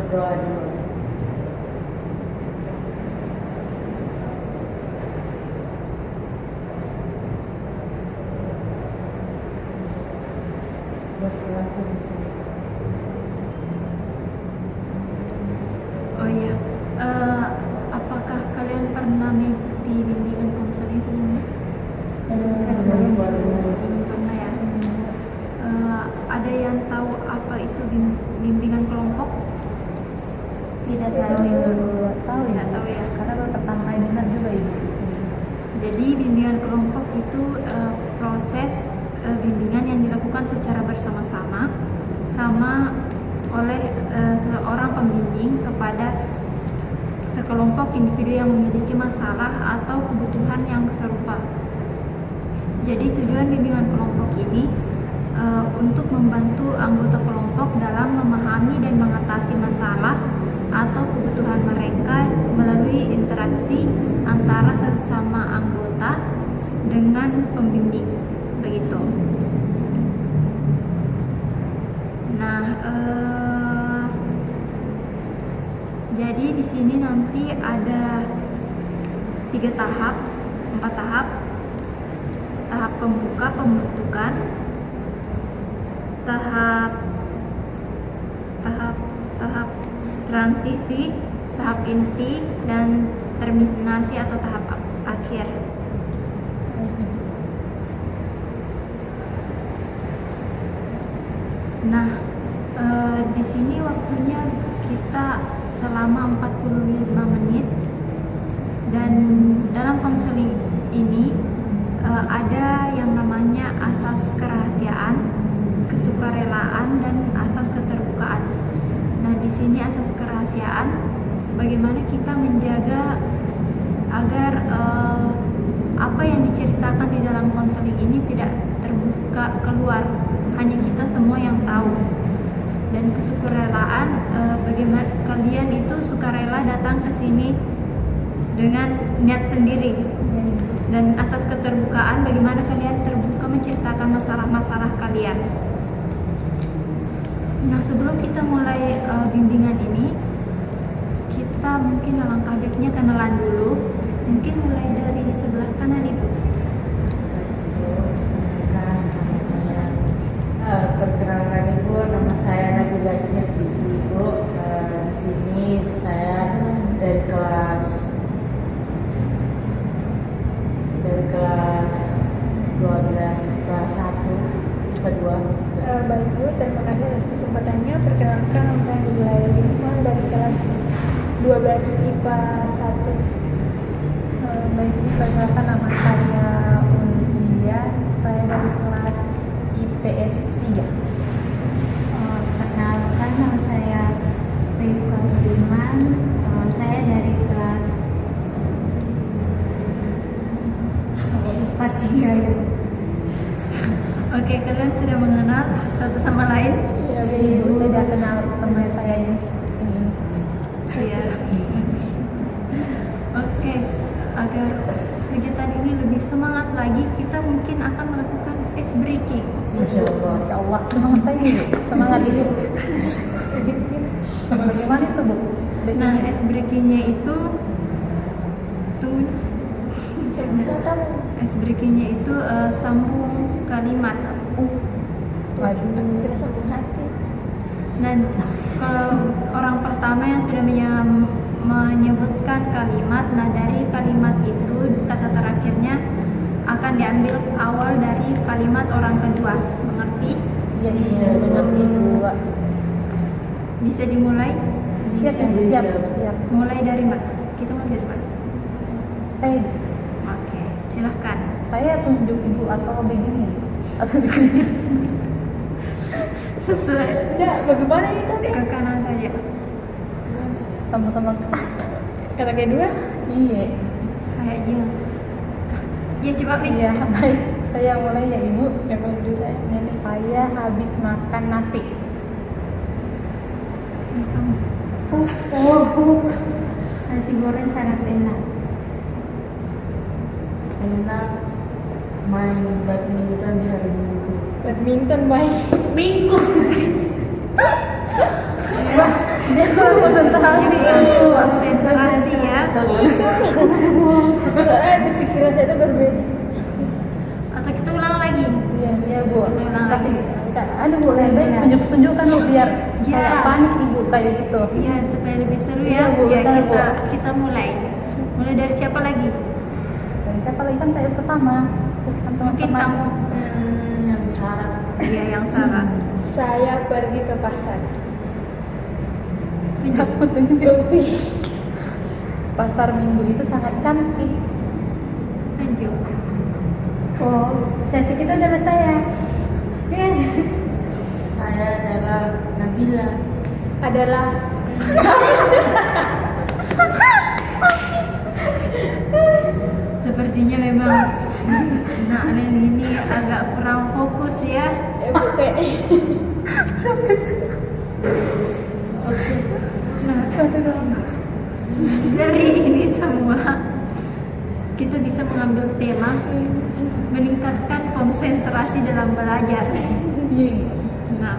berdoa dulu. Berkelas di sini. Oh iya, apakah kalian pernah mengikuti bimbingan konseling sebelumnya? Belum pernah ya. Ada yang tahu apa itu bimbingan kelompok? Tidak tahu ya. Tidak tahu ya. Karena baru pertama kali dengar juga ibu. Jadi bimbingan kelompok itu proses bimbingan yang dilakukan secara bersama-sama oleh seorang pembimbing kepada sekelompok individu yang memiliki masalah atau kebutuhan yang serupa. Jadi tujuan bimbingan kelompok ini untuk membantu anggota kelompok dalam memahami dan mengatasi masalah atau kebutuhan mereka melalui interaksi antara sesama anggota dengan pembimbing, begitu. Nah, jadi di sini nanti ada 4 tahap. Tahap pembuka pembentukan, tahap transisi, tahap inti, dan terminasi atau tahap akhir. Nah, di sini waktunya kita selama 45 menit, dan dalam konseling ini ada yang namanya asas kerahasiaan, kesukarelaan, dan asas keterbukaan. Nah, di sini asas kerahasiaan, bagaimana kita menjaga agar apa yang diceritakan di dalam konseling ini tidak terbuka keluar, hanya kita semua yang tahu. Dan kesukarelaan, bagaimana kalian itu sukarela datang ke sini dengan niat sendiri. Dan asas keterbukaan, bagaimana kalian terbuka menceritakan masalah-masalah kalian. Nah, sebelum kita mulai bimbingan ini, kita mungkin alangkah baiknya kenalan dulu. Mungkin mulai dari sebelah kanan Ibu. Perkenalkan Ibu, nama saya Nabila Syafi'i Ibu. Di sini saya dari kelas 12 kelas 1 kedua. Baik Bu, terima kasih atas kesempatannya. Perkenalkan, nama saya Nabila Lukman dari kelas 12 IPA 1. Baik, perkenalkan nama saya Ulvia, saya dari kelas IPS 3. Perkenalkan nama saya Rifka Budiman, saya dari kelas IPA 3 ya. Oke, kalian sudah mengenal satu sama lain? Ya, Ibu sudah kenal teman saya ini. Iya. Oke, agar kegiatan ini lebih semangat lagi, kita mungkin akan melakukan ice breaking. Masya Allah, semangat saya ini, semangat ini. Bagaimana itu Bu? Nah, ice breakingnya itu ice breakingnya itu sambung kalimat. Waduh, Kita sambung hati. Dan kalau orang pertama yang sudah menyebutkan kalimat, nah dari kalimat itu kata terakhirnya akan diambil awal dari kalimat orang kedua. Mengerti? iya mengerti Bu. Bisa dimulai? Siap ya Bu, siap. Mulai dari mana? Kita mulai dari mana? Saya Oke, silahkan. tunjuk Ibu atau begini? Atau begini? Sesuai Udah, bagaimana ini tadi? ke kanan saja. Sama-sama. Kata kedua? Iya. Kayak jelas. Ya coba nih. Iya, baik. Saya mulai ya Ibu. Ya, kalau dulu saya. Jadi saya habis makan nasi. Nasi goreng sangat enak. Enak main badminton di hari Minggu. Badminton baik. Minggu. Dia kurang konsentrasi itu. Konsentrasi ya. Soalnya di pikiran saya itu berbeda. Atau kita ulang lagi? Iya Bu, Ulang kasih lagi. aduh Bu, lebih tunjukkan Bu biar Ya. kayak panik Ibu kayak gitu. Iya, supaya lebih seru Iya, ya. Bu, Ya, betul, Bu. kita mulai. Mulai dari siapa lagi? Dari siapa lagi kan saya pertama? Kan Mungkin teman-teman. kamu. Yang salah. Iya, yang Sarah. Saya pergi ke pasar. Siapa tunjuk? Pasar Minggu itu sangat cantik. Tunjuk. Oh, cantik itu adalah saya. Iya. Saya adalah Nabila. Adalah Sepertinya memang Nak Len ini agak kurang fokus ya. bukan. Nah, dari ini semua kita bisa mengambil tema meningkatkan konsentrasi dalam belajar. Iya. Nah,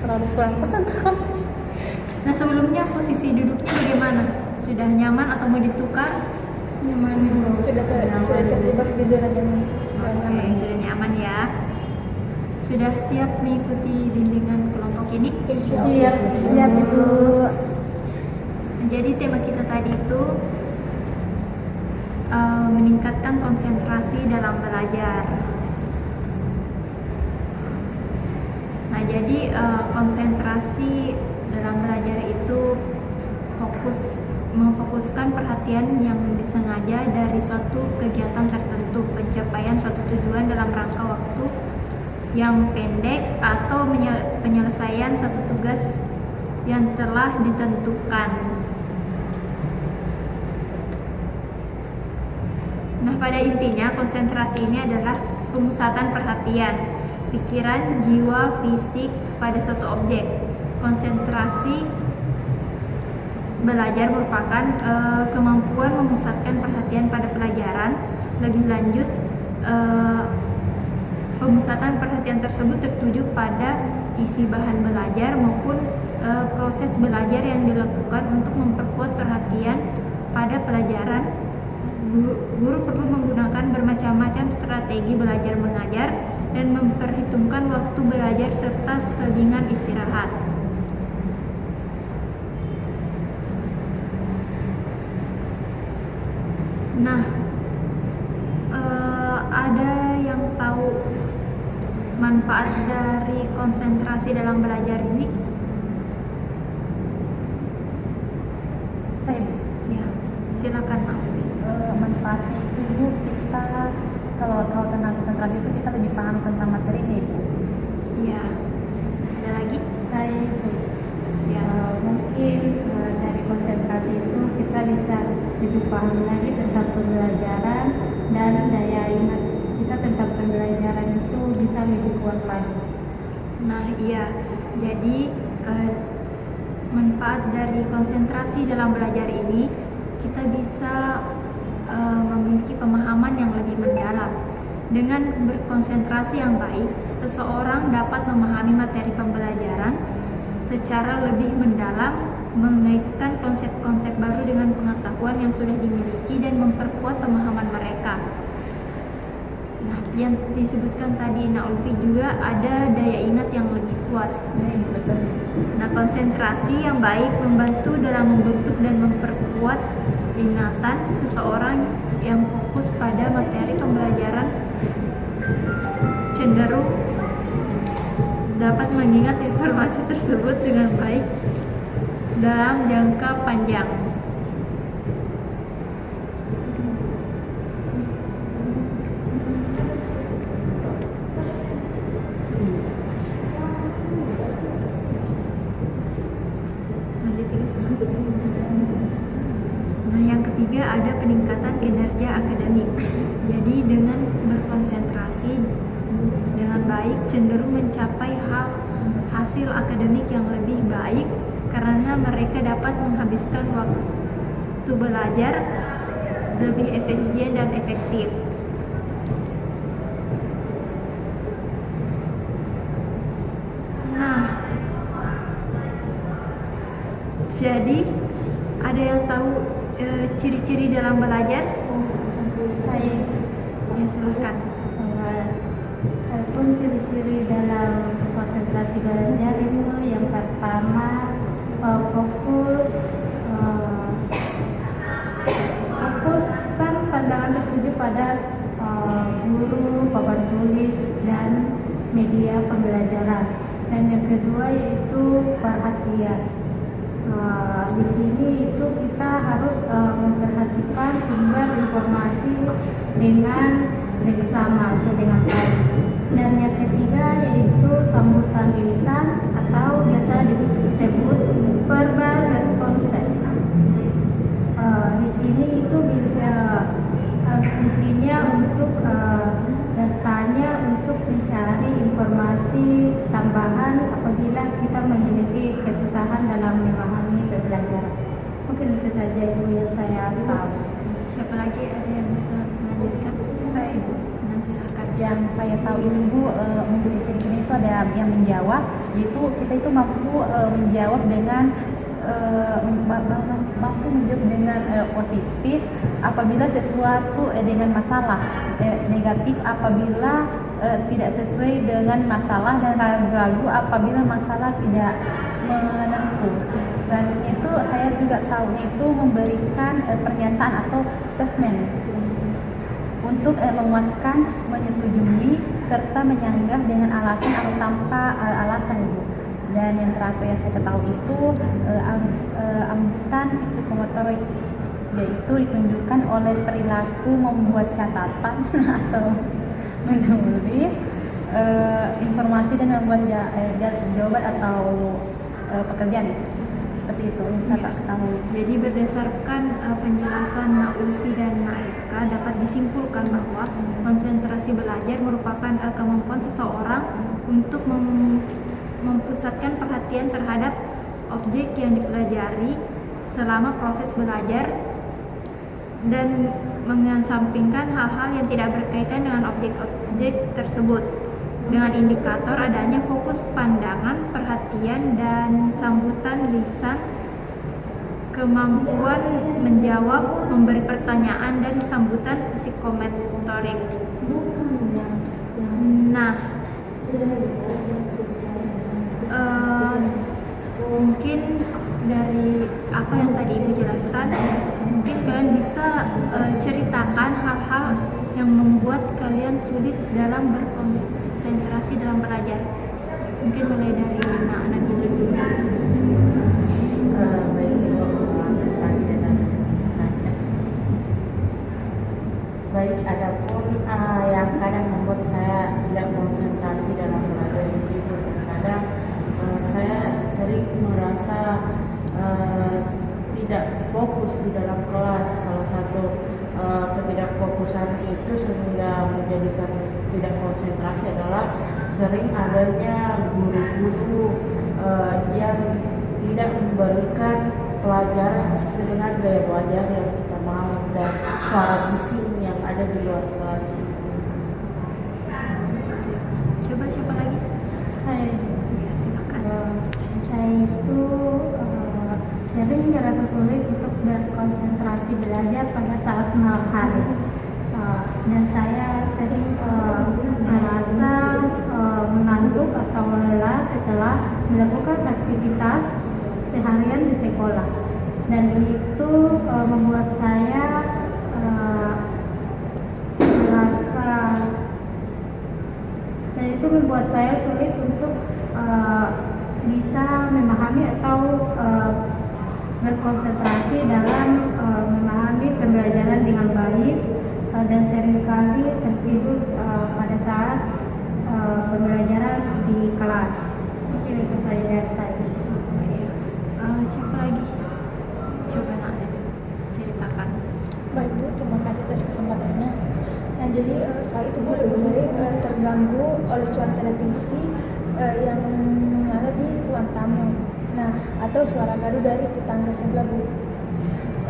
Terlalu kurang konsentrasi. nah sebelumnya posisi duduknya bagaimana? Sudah nyaman atau mau ditukar? Nyaman Bu. Sudah terlibat di zona nyaman. Oke, sudah nyaman ya. Sudah siap mengikuti bimbingan kelompok ini? Siap, siap Ibu. Jadi tema kita tadi itu meningkatkan konsentrasi dalam belajar. Nah, jadi konsentrasi dalam belajar itu memfokuskan perhatian yang disengaja dari suatu kegiatan tertentu, pencapaian suatu tujuan dalam rangka waktu yang pendek atau penyelesaian satu tugas yang telah ditentukan. Nah, pada intinya konsentrasi ini adalah pemusatan perhatian, pikiran, jiwa, fisik pada suatu objek. Konsentrasi belajar merupakan kemampuan memusatkan perhatian pada pelajaran. Lebih lanjut, pemusatan perhatian tersebut tertuju pada isi bahan belajar maupun proses belajar yang dilakukan untuk memperkuat perhatian pada pelajaran. Guru perlu menggunakan bermacam-macam strategi belajar mengajar dan memperhitungkan waktu belajar serta selingan istirahat. Nah, ada yang tahu manfaat dari konsentrasi dalam belajar ini? Saya Bu. Ya, silakan Mak. Manfaatnya itu Bu, kita kalau tahu tentang konsentrasi itu kita lebih paham tentang materinya Ibu. Iya. Ada lagi? Saya itu Ya. mungkin dari konsentrasi itu kita bisa lebih paham lagi tentang pembelajaran dan daya ingat kita tentang pembelajaran itu bisa lebih kuat lagi. Nah, iya. Jadi manfaat dari konsentrasi dalam belajar ini kita bisa memiliki pemahaman yang lebih mendalam. Dengan berkonsentrasi yang baik, seseorang dapat memahami materi pembelajaran secara lebih mendalam, mengaitkan konsep-konsep baru dengan pengetahuan yang sudah dimiliki dan memperkuat pemahaman mereka. Nah, yang disebutkan tadi Nak Ulfi juga ada daya ingat yang lebih kuat. Ini betul. Nah, konsentrasi yang baik membantu dalam membentuk dan memperkuat ingatan seseorang yang fokus pada materi pembelajaran, cenderung dapat mengingat informasi tersebut dengan baik dalam jangka panjang. Nah, yang ketiga ada peningkatan kinerja akademik. Jadi dengan berkonsentrasi dengan baik cenderung mencapai hasil akademik yang lebih baik karena mereka dapat menghabiskan waktu belajar lebih efisien dan efektif. Nah, Jadi ada yang tahu ciri-ciri dalam belajar? Saya Ya, silakan. Adapun ciri-ciri dalam konsentrasi belajar itu yang pertama fokus kan pandangan tertuju pada guru, papan tulis dan media pembelajaran. Dan yang kedua yaitu perhatian. Di sini itu kita harus memperhatikan sumber informasi dengan seksama atau dengan baik. Dan yang ketiga yaitu sambutan lisan atau biasa disebut verbal response. Di sini itu fungsinya untuk bertanya untuk mencari informasi tambahan apabila kita memiliki kesusahan dalam memahami pembelajaran. Mungkin itu saja Ibu yang saya tahu. Siapa lagi ada yang bisa melanjutkan? Saya Ibu. Nah, silakan. Yang saya tahu ini Bu, untuk ciri-ciri itu ada yang menjawab, yaitu kita itu mampu menjawab dengan positif apabila sesuatu dengan masalah, negatif apabila tidak sesuai dengan masalah, dan ragu-ragu apabila masalah tidak menentu. Selanjutnya itu saya juga tahu itu memberikan pernyataan atau statement untuk menguatkan, menyetujui serta menyanggah dengan alasan atau tanpa alasan Ibu. Dan yang terakhir yang saya ketahui itu ambutan psikomotorik, yaitu ditunjukkan oleh perilaku membuat catatan atau menulis informasi dan membuat jawaban atau pekerjaan. Seperti itu yang saya ketahui. Jadi berdasarkan penjelasan Nak Ulfi dan Nak Rifka dapat disimpulkan bahwa konsentrasi belajar merupakan kemampuan seseorang untuk mempusatkan perhatian terhadap objek yang dipelajari selama proses belajar dan mengesampingkan hal-hal yang tidak berkaitan dengan objek-objek tersebut dengan indikator adanya fokus pandangan, perhatian, dan sambutan lisan, kemampuan menjawab, memberi pertanyaan, dan sambutan psikomotorik. Nah, mungkin dari apa yang tadi Ibu jelaskan, mungkin kalian bisa ceritakan hal-hal yang membuat kalian sulit dalam berkonsentrasi dalam belajar. Mungkin mulai dari Nak Nabila dulu. Baik Ibu, terima kasih atas pertanyaannya. Baik, adapun yang kadang membuat saya tidak konsentrasi dalam belajar itu terkadang saya sering merasa tidak fokus di dalam kelas. Salah satu ketidakfokusan itu sehingga menjadikan tidak konsentrasi adalah sering adanya guru-guru yang tidak memberikan pelajaran sesuai dengan gaya belajar yang kita mau dan suara bising yang ada di luar kelas. Coba siapa lagi? Saya Ya, silakan. saya itu sering merasa sulit untuk berkonsentrasi belajar pada saat malam hari. Dan saya sering merasa mengantuk atau lelah setelah melakukan aktivitas seharian di sekolah, dan itu membuat saya sulit untuk bisa memahami atau berkonsentrasi dalam memahami pembelajaran dengan baik, dan seringkali tertidur pada saat pembelajaran di kelas. Mungkin itu saja dari saya. Siapa lagi? Coba Nak ceritakan. Baik Bu, terima kasih atas kesempatannya. Nah, jadi saya itu Bu lebih sering terganggu oleh suara televisi yang menyala di ruang tamu. Nah, atau suara gaduh dari tetangga sebelah Bu.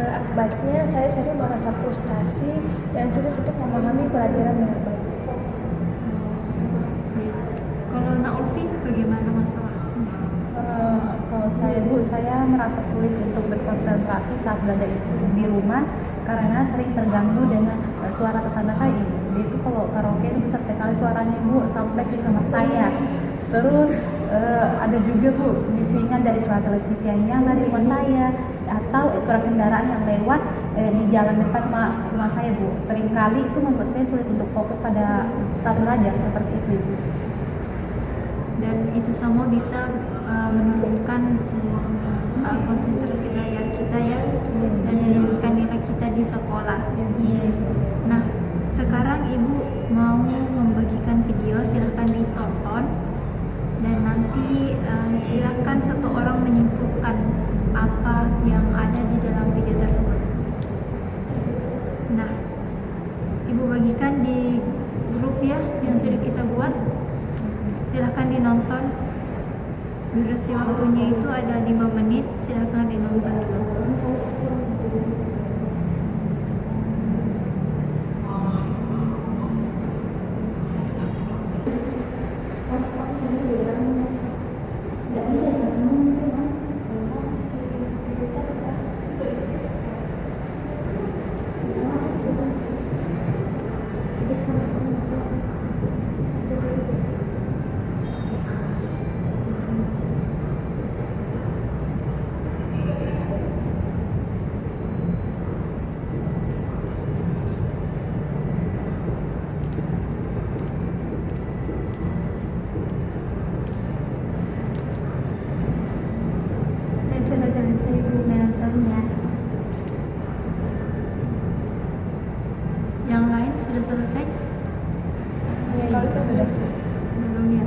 Akibatnya saya sering merasa frustasi dan sulit untuk memahami pelajaran dengan baik. Kalau Nak Ulfi bagaimana masalahnya? Kalau saya Bu, saya merasa sulit untuk berkonsentrasi saat belajar di rumah karena sering terganggu dengan suara tetangga saya Ibu. Dia itu kalau karaoke itu besar sekali suaranya Bu, sampai ke kamar saya. Terus ada juga Bu, bisingan dari suara televisi yang nyala di rumah saya atau suara kendaraan yang lewat di jalan depan rumah saya Bu. Seringkali itu membuat saya sulit untuk fokus pada saat belajar seperti itu Ibu. Dan itu semua bisa menurunkan konsentrasi belajar kita ya, dan menurunkan nilai kita di sekolah. Nah, sekarang Ibu mau membagikan video, silahkan ditonton dan nanti silakan satu orang menyimpulkan apa yang ada di dalam video tersebut. Nah, Ibu bagikan di grup ya yang sudah kita buat. Silahkan dinonton. Durasi waktunya itu ada 5 menit. Silahkan dinonton dulu. Saya sudah selesai Bu menontonnya. Yang lain sudah selesai? Iya Ibu, sudah. Belum ya?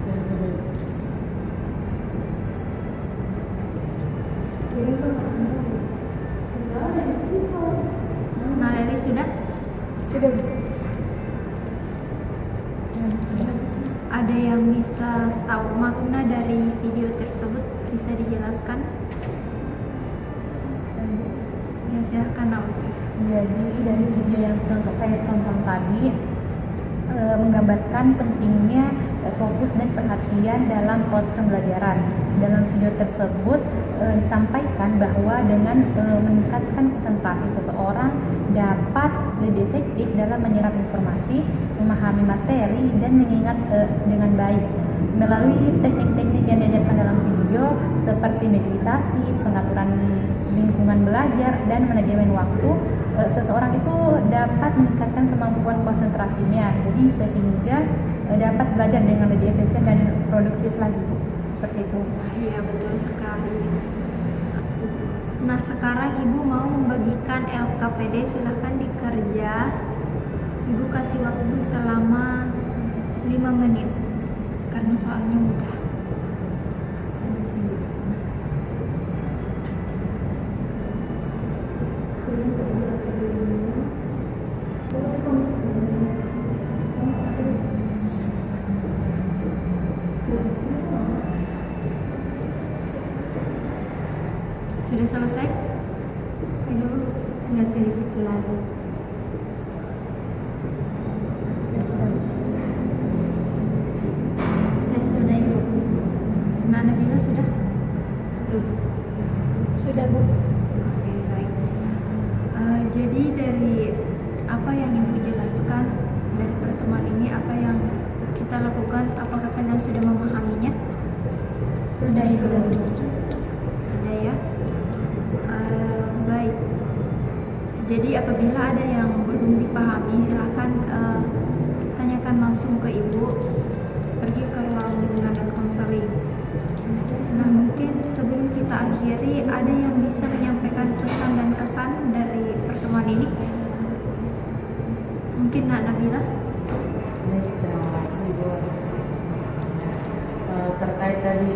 Ya sudah. Nah, Leli sudah? Sudah. Ada yang bisa tahu makna dari video tersebut? Bisa dijelaskan? Ya, silakan Naomi. Jadi dari video yang saya tonton tadi menggambarkan pentingnya fokus dan perhatian dalam proses pembelajaran. Dalam video tersebut disampaikan bahwa dengan meningkatkan konsentrasi seseorang dapat lebih efektif dalam menyerap informasi, memahami materi, dan mengingat dengan baik. Melalui teknik-teknik yang diajarkan dalam video seperti meditasi, pengaturan lingkungan belajar, dan manajemen waktu, seseorang itu dapat meningkatkan kemampuan konsentrasinya, jadi sehingga dapat belajar dengan lebih efisien dan produktif lagi Bu. Seperti itu. Iya, betul sekali. Nah, sekarang Ibu mau membagikan LKPD, silahkan dikerja. Ibu kasih waktu selama 5 menit karena soalnya mudah. Sudah selesai? Itu tinggal sedikit lagi. Saya sudah Ibu. Nah, Nabila sudah? Sudah Bu. Oke, baik. Jadi dari apa yang Ibu jelaskan dari pertemuan ini, apa yang kita lakukan, apakah kalian sudah memahaminya? Sudah Ibu. Sudah ya? Baik. Jadi apabila ada yang belum dipahami, silakan tanyakan langsung ke Ibu, pergi ke ruang bimbingan dan konseling. Nah, mungkin sebelum kita akhiri, ada yang bisa menyampaikan pesan dan kesan dari pertemuan ini? Mungkin Nabila? Baik, terima kasih Bu. Terkait tadi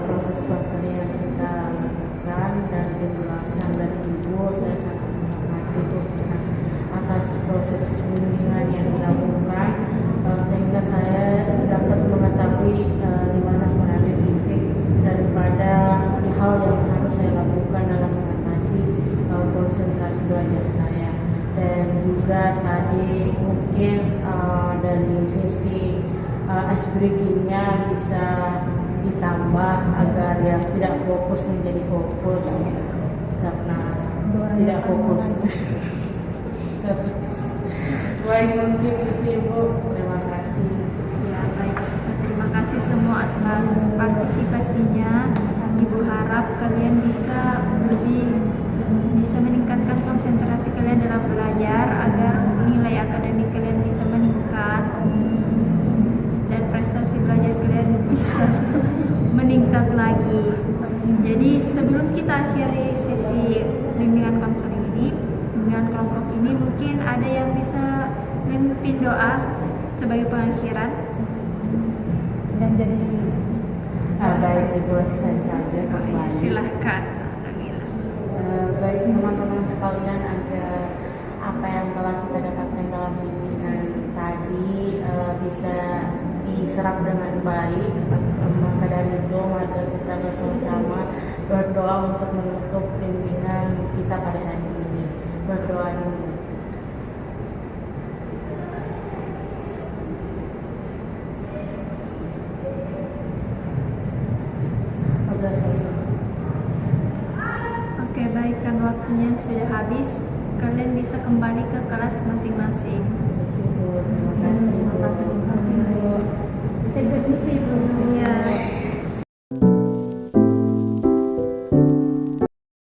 proses konseling yang kita lakukan dan penjelasan dari Ibu, saya sangat terima kasih Bu atas proses bimbingan yang dilakukan, sehingga saya dapat mengetahui di mana sebenarnya titik daripada hal yang harus saya lakukan ice breakingnya bisa ditambah agar yang tidak fokus menjadi fokus karena tidak fokus. Terus baik, mungkin itu Ibu, terima kasih. Ya, baik. Terima kasih semua atas partisipasinya. Ibu harap kalian bisa meningkatkan konsentrasi kalian dalam belajar agar nilai akademik kalian bisa meningkat dan prestasi belajar kalian bisa meningkat lagi. Jadi sebelum kita akhiri sesi bimbingan konseling ini, bimbingan kelompok ini, mungkin ada yang bisa memimpin doa sebagai pengakhiran. Yang jadi Baik Ibu, saya saja kembali. Silahkan. Baik teman-teman sekalian, ada apa yang telah kita dapatkan dalam bimbingan tadi bisa diserap dengan baik. Maka dari itu mari kita bersama-sama berdoa untuk menutup bimbingan kita pada hari ini. Berdoa dulu. Sudah selesai. Oke, baik, kan waktunya sudah habis. Kalian bisa kembali ke kelas masing-masing. Ibu, terima